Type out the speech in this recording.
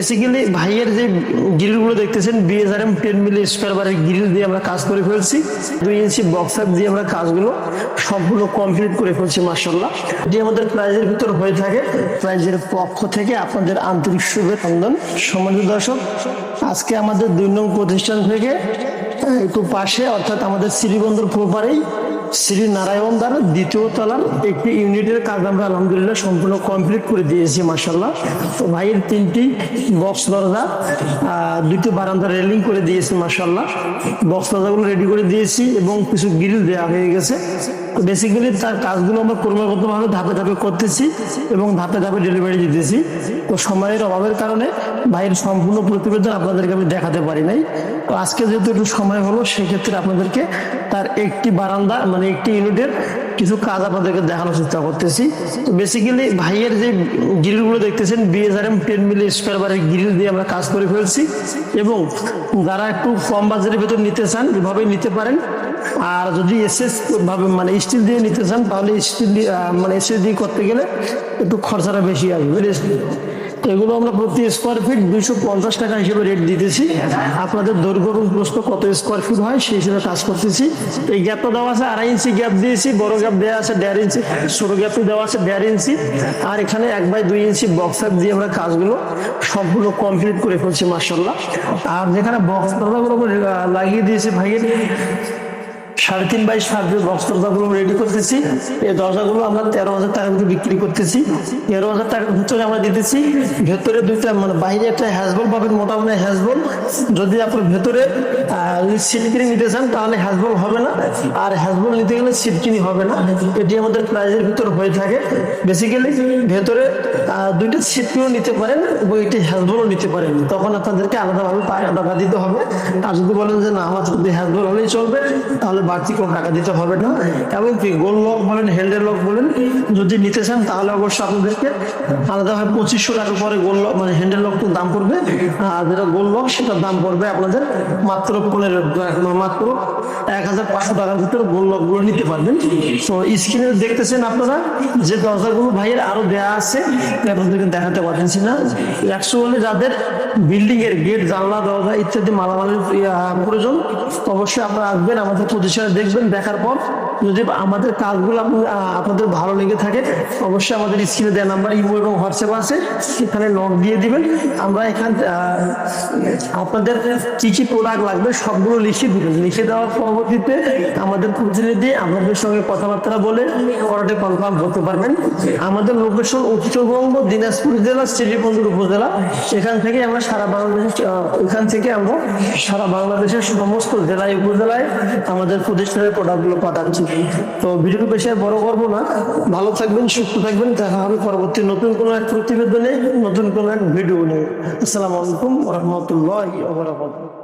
Basically ভাইয়ের যে গ্রিলগুলো দেখতেছেন বিএসআরএম 10 মিলি স্কয়ার বারের গ্রিল দিয়ে আমরা কাজ করে ফেলছি। 2 ইঞ্চি বক্সার দিয়ে আমরা কাজগুলো সম্পূর্ণ কমপ্লিট করে ফেলছি মাশাআল্লাহ। এটি আমাদের প্রাইজের ভিতর হয়ে থাকে। প্রাইজের পক্ষ থেকে আপনাদের আন্তরিক শুভেচ্ছা। সম্মানিত দর্শক, আজকে আমাদের 2 নং প্রতিষ্ঠান থেকে একটু পাশে অর্থাৎ আমাদের শ্রীবন্দর প্রপারেই শ্রী নারায়ণ দ্বার 2য় তলার একটি ইউনিটের কাজ আমরা আলহামদুলিল্লাহ সম্পূর্ণ কমপ্লিট করে দিয়েছি মাশাআল্লাহ। তো ভাইয়ের 3টি বক্স দরজা, 2টি বারান্দা রেলিং করে দিয়েছি মাশাআল্লাহ। বক্স দরজাগুলো রেডি করে দিয়েছি এবং কিছু গ্রিল দেওয়া হয়ে গেছে। তো বেসিক্যালি তার কাজগুলো আমরা ক্রমাগতভাবে ধাপে ধাপে করতেছি এবং ধাপে ধাপে ডেলিভারি দিতেছি। তো সময়ের অভাবের কারণে ভাইয়ের সম্পূর্ণ প্রতিবেদন আপনাদেরকে আমি দেখাতে পারি নাই। তো আজকে যেহেতু একটু সময় হলো, সেক্ষেত্রে আপনাদেরকে তার একটি বারান্দা মানে একটি ইউনিটের কিছু কাজ আপনাদেরকে দেখানোর চেষ্টা করতেছি। তো বেসিক্যালি ভাইয়ের যে গ্রিলগুলো দেখতেছেন বিএসআরএম 10 মিলি স্কয়ার বারের গ্রিল দিয়ে আমরা কাজ করে ফেলছি এবং যারা একটু কম বাজেটের ভেতর নিতে চান এভাবেই নিতে পারেন। আর যদি এসএস ভাবে মানে স্টিল দিয়ে নিতে চান তাহলে স্টিল মানে এসএস দিয়ে করতে গেলে একটু খরচাটা বেশি আসবে। তো এগুলো আমরা প্রতি স্কোয়ার ফিট 250 টাকা হিসেবে রেট দিতেছি। আপনাদের দৈর্ঘ্য এবং প্রস্থ কত স্কোয়ার ফিট হয় সেই হিসেবে কাজ করতেছি। তো এই গ্যাপটা দেওয়া আছে 2.5 ইঞ্চি গ্যাপ দিয়েছি, বড় গ্যাপ দেওয়া আছে 1.5 ইঞ্চি, ছোট গ্যাপ দেওয়া আছে 1.5 ইঞ্চি। আর এখানে 1/2 ইঞ্চি বক্সার দিয়ে আমরা কাজগুলো সম্পূর্ণ কমপ্লিট করে ফেলছি মাশাআল্লাহ। আর যেখানে বক্স দরজাগুলো লাগিয়ে দিয়েছি ভাইয়ের 3.5 বাই 7 বক্স দরজাগুলো রেডি করতেছি। এই দরজাগুলো আমরা 13,000 টাকা করে বিক্রি করতেছি। 13,000 টাকার ভিতরে আমরা দিতেছি। ভেতরে 2টা মানে বাইরে একটা হ্যাজবল পাবেন, মোটা মানে হ্যাজবল। যদি আপনার ভেতরে সিটকিনি নিতে চান তাহলে হ্যাজবল হবে না, আর হ্যাজবল নিতে গেলে সিটকিনি হবে না। এটি আমাদের প্রাইজের ভিতর হয়ে থাকে। বেসিক্যালি ভেতরে 2টা সিটকিনিও নিতে পারেন এবং একটি হ্যাজবলও নিতে পারেন। তখন আপনাদেরকে আলাদাভাবে টাকা দিতে হবে। আর যদি বলেন যে না আমার যদি হ্যাজবল হলেই চলবে তাহলে বাড়তি কোনো টাকা দিতে হবে না। এবং কি গোল লক বলেন হ্যান্ডেল লক বলেন যদি নিতে চান তাহলে অবশ্যই আপনাদেরকে আলাদাভাবে 2500 টাকা পরে গোল লক মানে হ্যান্ডেল লক দাম পড়বে। আর যেটা গোল লক সেটার দাম পড়বে আপনাদের মাত্র 1500 টাকার ভিতরে গোল লক গুলো নিতে পারবেন। তো স্ক্রিনে দেখতেছেন আপনারা যে দরজাগুলো ভাইয়ের আরো দেওয়া আছে, আপনাদেরকে দেখাতে পারতেছি না। অ্যাকচুয়ালি যাদের বিল্ডিং এর গেট জানলা দরজা ইত্যাদি মালামালের প্রয়োজন অবশ্যই আপনারা আসবেন আমাদের প্রতিষ্ঠানে, দেখবেন। দেখার পর যদি আমাদের কাজগুলো আপনাদের ভালো লেগে থাকে অবশ্যই আমাদের স্ক্রিনে দেওয়া নাম্বার ইমো এবং হোয়াটসঅ্যাপ আছে, সেখানে নক দিয়ে দিবেন। আমরা এখান আপনাদের কি কি প্রোডাক্ট লাগবে সবগুলো লিখে দিবেন। লিখে দেওয়ার পরবর্তীতে আমাদের প্রতিনিধি আপনাদের সঙ্গে কথাবার্তা বলে অর্ডারটি কনফার্ম করতে পারবেন। আমাদের লোকেশন উত্তরবঙ্গ দিনাজপুর জেলা শ্রীবন্দর উপজেলা। এখান থেকে আমরা সারা বাংলাদেশের সমস্ত জেলায় উপজেলায় আমাদের প্রতিষ্ঠানের প্রোডাক্টগুলো পাঠাচ্ছি। তো ভিডিও বেশি আর বড় করবো না। ভালো থাকবেন, সুস্থ থাকবেন। দেখা হবে পরবর্তী নতুন কোনো এক প্রতিবেদনে, নতুন কোনো এক ভিডিও নিয়ে। আসসালামু আলাইকুম ওয়া রাহমাতুল্লাহি ওয়া বারাকাতুহু।